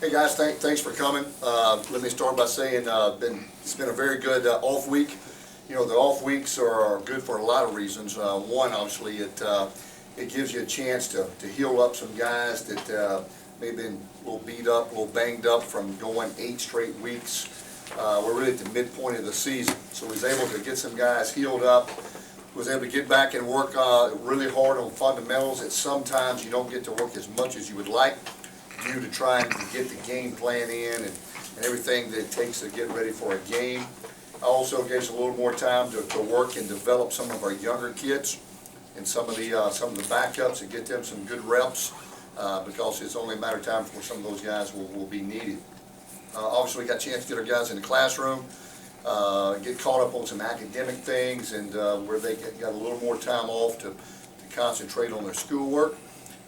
Hey guys, thanks for coming. Let me start by saying it's been a very good off week. You know, the off weeks are good for a lot of reasons. One, obviously, it gives you a chance to heal up some guys that may have been a little beat up, a little banged up from going 8 straight weeks. We're really at the midpoint of the season, so we was able to get some guys healed up. Was able to get back and work really hard on fundamentals that sometimes you don't get to work as much as you would like, due to trying to get the game plan in and everything that it takes to get ready for a game. I also gave us a little more time to work and develop some of our younger kids and some of the backups and get them some good reps because it's only a matter of time before some of those guys will be needed. Obviously, we got a chance to get our guys in the classroom, get caught up on some academic things, and where they got a little more time off to concentrate on their schoolwork.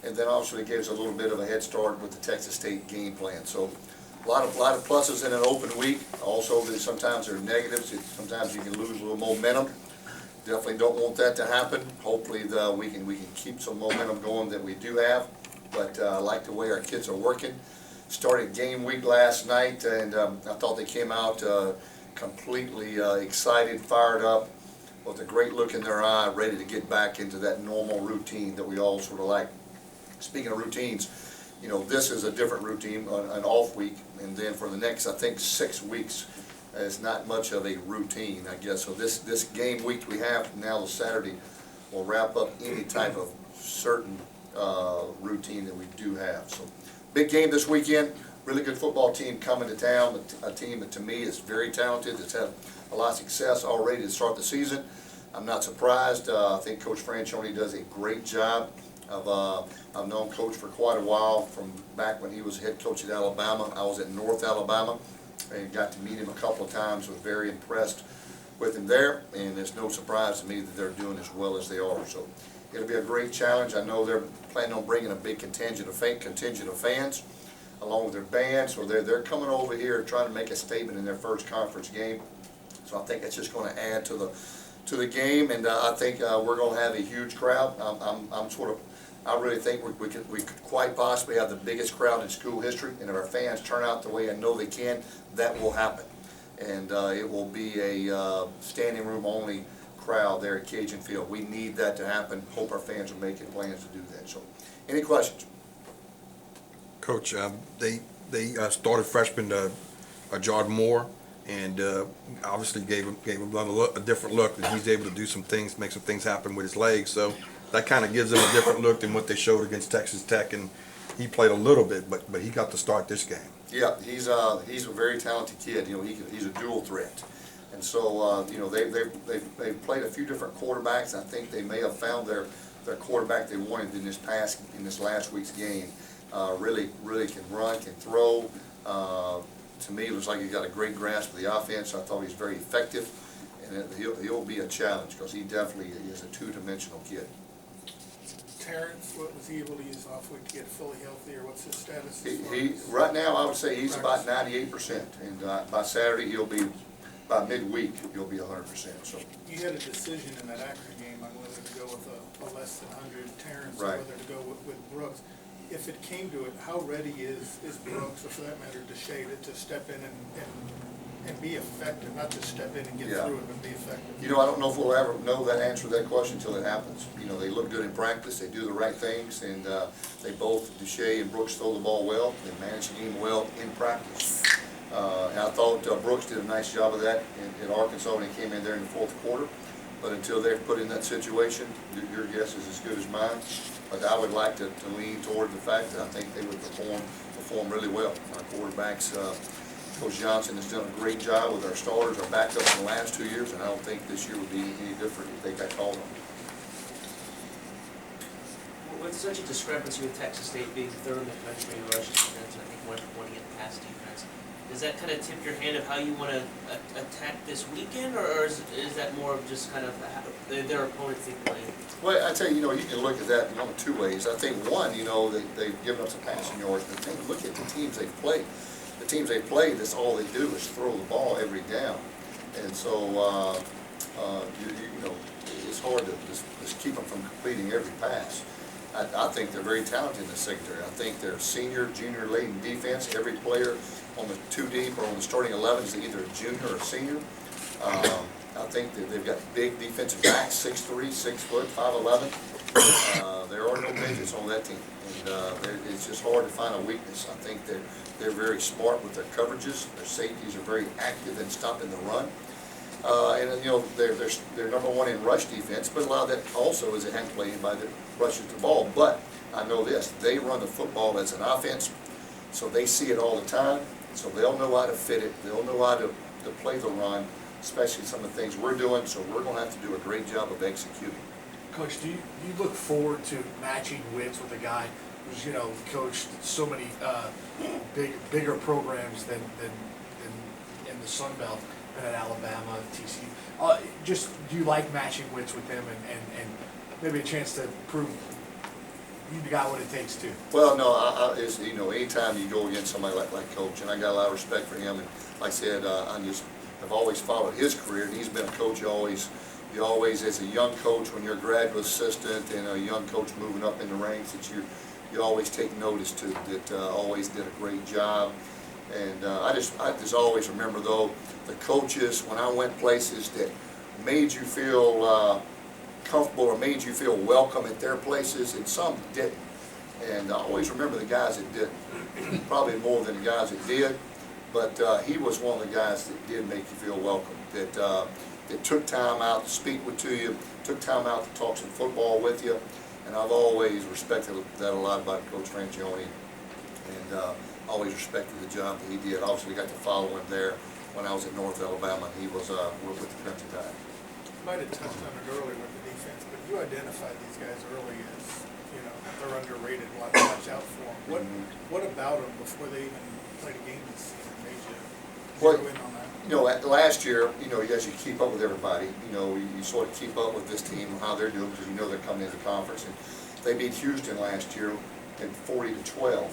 And then obviously it gives a little bit of a head start with the Texas State game plan. So a lot of pluses in an open week. Also, sometimes there are negatives. Sometimes you can lose a little momentum. Definitely don't want that to happen. Hopefully we can keep some momentum going that we do have. But I like the way our kids are working. Started game week last night, and I thought they came out completely excited, fired up, with a great look in their eye, ready to get back into that normal routine that we all sort of like. Speaking of routines, you know, this is a different routine, an off week, and then for the next, I think, 6 weeks, it's not much of a routine, I guess. So this game week we have now, Saturday, will wrap up any type of certain routine that we do have. So big game this weekend. Really good football team coming to town. A team that to me is very talented. That's had a lot of success already to start the season. I'm not surprised. I think Coach Franchione does a great job. I've known Coach for quite a while, from back when he was head coach at Alabama. I was at North Alabama and got to meet him a couple of times. Was very impressed with him there, and it's no surprise to me that they're doing as well as they are. So it'll be a great challenge. I know they're planning on bringing a big contingent of fans along with their band, so they're coming over here trying to make a statement in their first conference game. So I think that's just going to add to the game, and I think we're going to have a huge crowd. I really think we could quite possibly have the biggest crowd in school history, and if our fans turn out the way I know they can, that will happen. And it will be a standing room only crowd there at Cajun Field. We need that to happen. Hope our fans are making plans to do that. So, any questions? Coach, they started freshman Jordan Moore, and obviously gave him a different look, that he's able to do some things, make some things happen with his legs. So that kind of gives them a different look than what they showed against Texas Tech, and he played a little bit, but he got to start this game. Yeah, he's a very talented kid. You know, he's a dual threat, and so you know they've played a few different quarterbacks. I think they may have found their quarterback they wanted in this last week's game. Really can run, can throw. To me, it looks like he's got a great grasp of the offense. I thought he's very effective, and he'll be a challenge because he definitely is a two-dimensional kid. Terrence, what was he able to use off week to get fully healthy, or what's his status? Right now, I would say he's about 98%, and by Saturday by midweek he'll be 100%. So you had a decision in that Akron game on whether to go with a less than 100 Terrence, right, or whether to go with Brooks. If it came to it, how ready is Brooks, or for that matter, Deshae, to step in and be effective, not just step in and get through it, but be effective? You know, I don't know if we'll ever know that answer to that question until it happens. You know, they look good in practice, they do the right things, and they both, Deshae and Brooks, throw the ball well. They manage the game well in practice. And I thought Brooks did a nice job of that in Arkansas when he came in there in the fourth quarter. But until they're put in that situation, your guess is as good as mine. But I would like to lean toward the fact that I think they would perform really well. Our quarterbacks, Coach Johnson has done a great job with our starters, our backups in the last 2 years, and I don't think this year would be any different if they got called on. With such a discrepancy with Texas State being third in the country in rush defense, I think one in pass defense, does that kind of tip your hand of how you want to attack this weekend, or is that more of just kind of their opponents they play? Well, I tell you, you can look at that in 2 ways. I think one, they've given up some passing yards, but look at the teams they've played. The teams they've played, that's all they do is throw the ball every down, and so it's hard to just keep them from completing every pass. I think they're very talented in the secondary. I think they're senior, junior laden defense. Every player on the two deep or on the starting 11 is either a junior or a senior. I think that they've got big defensive backs, 6'3", 6 foot, 5'11". There are no midgets on that team, and it's just hard to find a weakness. I think they're very smart with their coverages. Their safeties are very active in stopping the run. And you know, they're number one in rush defense, but a lot of that also is a hand play by the rushes the ball. But I know this, they run the football as an offense, so they see it all the time, so they'll know how to fit it, they'll know how to play the run, especially some of the things we're doing, so we're going to have to do a great job of executing. Coach, do you look forward to matching wits with a guy who's, you know, coached so many bigger programs than in the Sun Belt and at Alabama, TCU? Just, do you like matching wits with him and maybe a chance to prove you got what it takes too? Well, no, it's, you know, anytime you go against somebody like Coach, and I got a lot of respect for him, and like I said, I've always followed his career, and he's been a coach you always, as a young coach, when you're a graduate assistant and a young coach moving up in the ranks, that you always take notice to, that always did a great job. And I just always remember, though, the coaches, when I went places that made you feel comfortable or made you feel welcome at their places, and some didn't. And I always remember the guys that didn't, probably more than the guys that did, but he was one of the guys that did make you feel welcome, that took time out to speak to you, took time out to talk some football with you, and I've always respected that a lot about Coach Franchione, and always respected the job that he did. Obviously, got to follow him there when I was at North Alabama, and he was with the Crimson Tide. You might have touched on it earlier with the defense, but you identified these guys early as, you know, they're underrated, watch out for them. What about them before they even played a game this season made you zero in on that? You know, last year, you know, as you keep up with everybody, you know, you sort of keep up with this team and how they're doing, because you know they're coming into the conference. And they beat Houston last year in 40-12.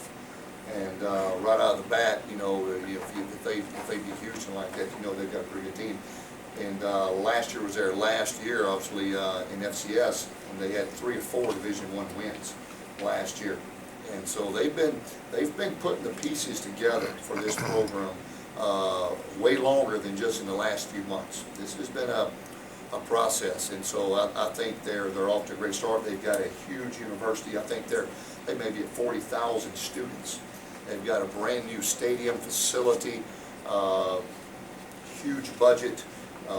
And right out of the bat, you know, if they beat Houston like that, you know they've got a pretty good team. And last year was their last year, obviously, in FCS, and they had 3 or 4 Division I wins last year. And so they've been putting the pieces together for this program way longer than just in the last few months. This has been a process, and so I think they're off to a great start. They've got a huge university. I think they may be at 40,000 students. They've got a brand new stadium facility, huge budget.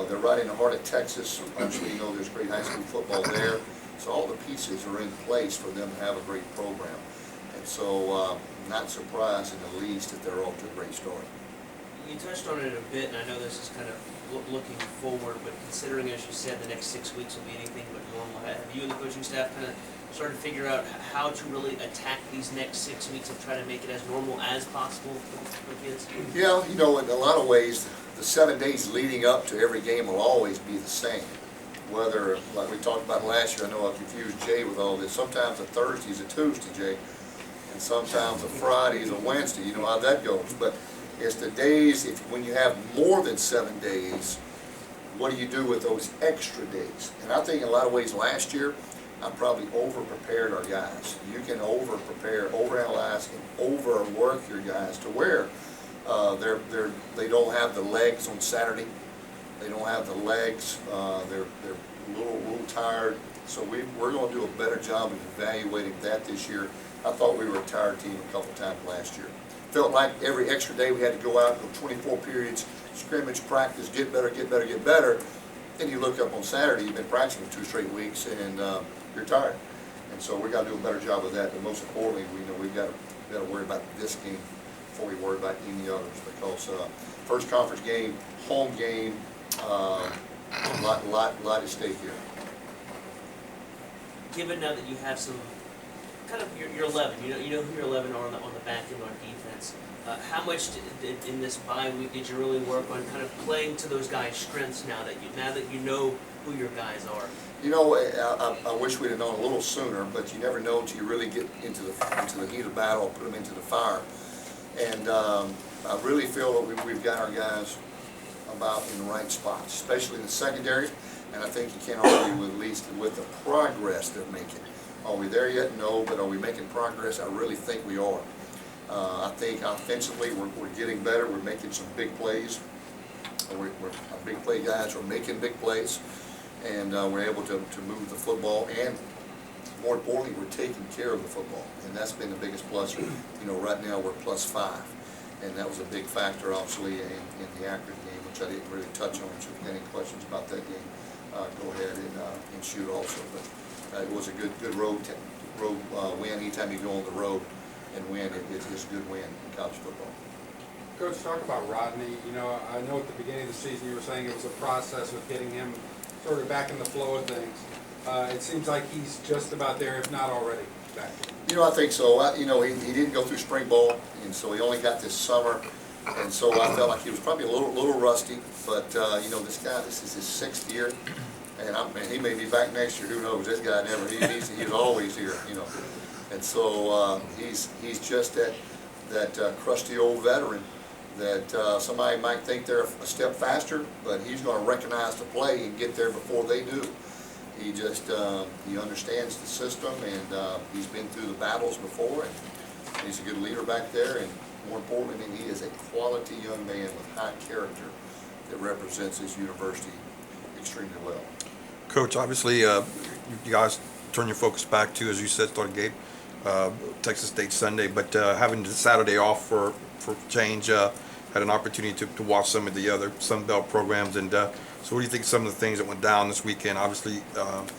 They're right in the heart of Texas. Obviously, you know, there's great high school football there. So all the pieces are in place for them to have a great program. And so, not surprised in the least that they're off to a great start. You touched on it a bit, and I know this is kind of looking forward, but considering, as you said, the next 6 weeks will be anything but normal, have you and the coaching staff kind of started to figure out how to really attack these next 6 weeks and try to make it as normal as possible for kids? Yeah, you know, in a lot of ways, the 7 days leading up to every game will always be the same. Whether, like we talked about last year, I know I confused Jay with all this, sometimes a Thursday's a Tuesday, Jay, and sometimes a Friday's a Wednesday, you know how that goes. But it's the days, when you have more than 7 days, what do you do with those extra days? And I think in a lot of ways last year, I probably over-prepared our guys. You can over-prepare, overanalyze, and overwork your guys to where they don't have the legs on Saturday. They don't have the legs. They're a little tired. So we're going to do a better job of evaluating that this year. I thought we were a tired team a couple times last year. Felt like every extra day we had to go out, go 24 periods, scrimmage, practice, get better, get better, get better. Then you look up on Saturday, you've been practicing for 2 straight weeks, and you're tired. And so we got to do a better job of that. But most importantly, we know we've got to worry about this game before we worry about any others, because first conference game, home game, a lot at stake here. Given now that you have some kind of your 11, you know who your 11 are on the back end on defense. How much in this bye week did you really work on kind of playing to those guys' strengths now that you know who your guys are? You know, I wish we'd have known a little sooner, but you never know until you really get into the heat of battle, put them into the fire. And I really feel that we've got our guys about in the right spots, especially in the secondary. And I think you can't argue with, at least with the progress they're making Are we there yet? No, but are we making progress? I really think we are. I think offensively we're getting better. We're making some big plays. Our big play guys are making big plays, and we're able to move the football, and more importantly, we're taking care of the football, and that's been the biggest plus. You know, right now we're +5, and that was a big factor, obviously, in the Akron game, which I didn't really touch on. So if you have any questions about that game, go ahead and shoot also. But it was a good road win. Anytime you go on the road and win, it's a good win in college football. Coach, talk about Rodney. You know, I know at the beginning of the season you were saying it was a process of getting him sort of back in the flow of things. It seems like he's just about there, if not already back. You know, I think so. You know, he didn't go through spring ball, and so he only got this summer, and so I felt like he was probably a little rusty. But you know, this is his 6th year, and he may be back next year. Who knows? This guy he's always here. You know, and so he's just that crusty old veteran that somebody might think they're a step faster, but he's going to recognize the play and get there before they do. He just he understands the system, and he's been through the battles before, and he's a good leader back there. And more importantly, he is a quality young man with high character that represents his university extremely well. Coach, obviously, you guys turn your focus back to, as you said, start game, Texas State Sunday, but having the Saturday off for change, had an opportunity to watch some of the other Sun Belt programs, and so what do you think some of the things that went down this weekend? Obviously,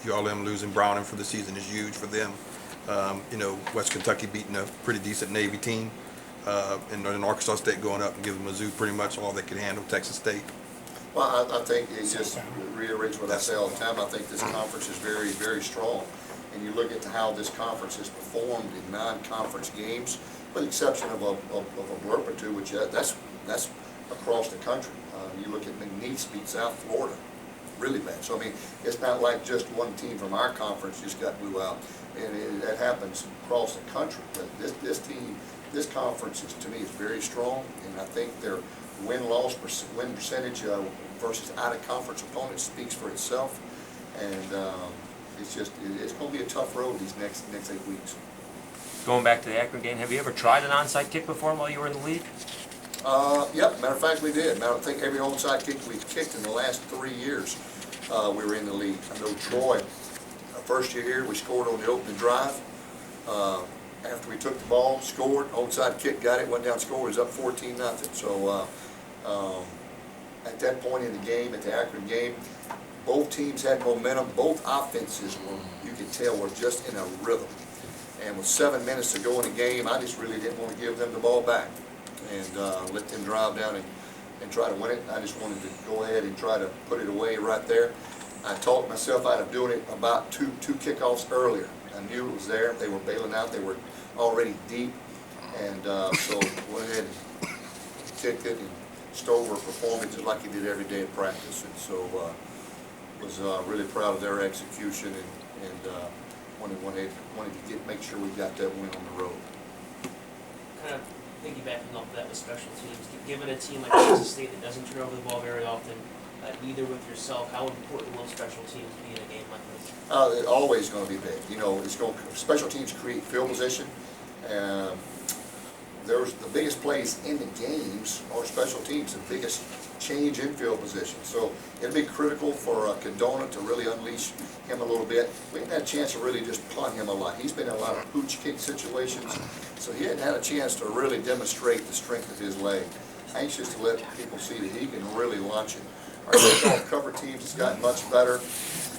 ULM losing Browning for the season is huge for them. You know, West Kentucky beating a pretty decent Navy team, and then Arkansas State going up and giving Mizzou pretty much all they could handle, Texas State. Well, I think it just reiterates what I say all the time. I think this conference is very, very strong. And you look at how this conference has performed in non-conference games, with the exception of a blurb or two, which that's across the country. You look at McNeese beat South Florida really bad. So, I mean, it's not like just one team from our conference just got blew out. And that happens across the country. But this conference, to me, is very strong. And I think their win percentage versus out-of-conference opponents speaks for itself. And it's going to be a tough road these next 8 weeks. Going back to the Akron game, have you ever tried an onside kick before while you were in the league? Yep, matter of fact, we did. I think every onside kick we've kicked in the last 3 years we were in the league. I know Troy, our first year here, we scored on the opening drive. After we took the ball, scored, onside kick, got it, went down, scored, it was up 14-0. So at that point in the game, at the Akron game, both teams had momentum. Both offenses were, you could tell, were just in a rhythm. And with 7 minutes to go in the game, I just really didn't want to give them the ball back and let them drive down and try to win it. I just wanted to go ahead and try to put it away right there. I talked myself out of doing it about two kickoffs earlier. I knew it was there. They were bailing out. They were already deep. And so went ahead and kicked it, and Stover performed it just like he did every day at practice. And so was really proud of their execution, and wanted to make sure we got that win on the road. Kind of piggybacking off that with special teams, given a team like Texas State that doesn't turn over the ball very often, either with yourself, how important will special teams be in a game like this? It's always going to be big. You know, special teams create field position. There's the biggest plays in the games are special teams, the biggest change in field position. So it'll be critical for Cadona to really unleash him a little bit. We haven't had a chance to really just punt him a lot. He's been in a lot of pooch kick situations, so he hadn't had a chance to really demonstrate the strength of his leg. Anxious to let people see that he can really launch it. Our kickoff cover teams has gotten much better.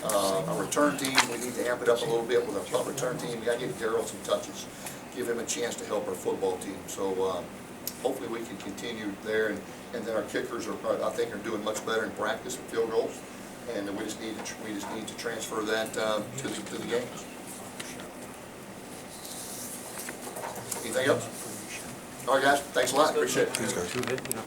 Our return team, we need to amp it up a little bit with our punt return team. We got to give Darryl some touches, give him a chance to help our football team. So hopefully we can continue there, and then our kickers I think are doing much better in practice with field goals, and we just need to transfer that to the games. Anything else? All right, guys. Thanks a lot. Appreciate it. Please, guys.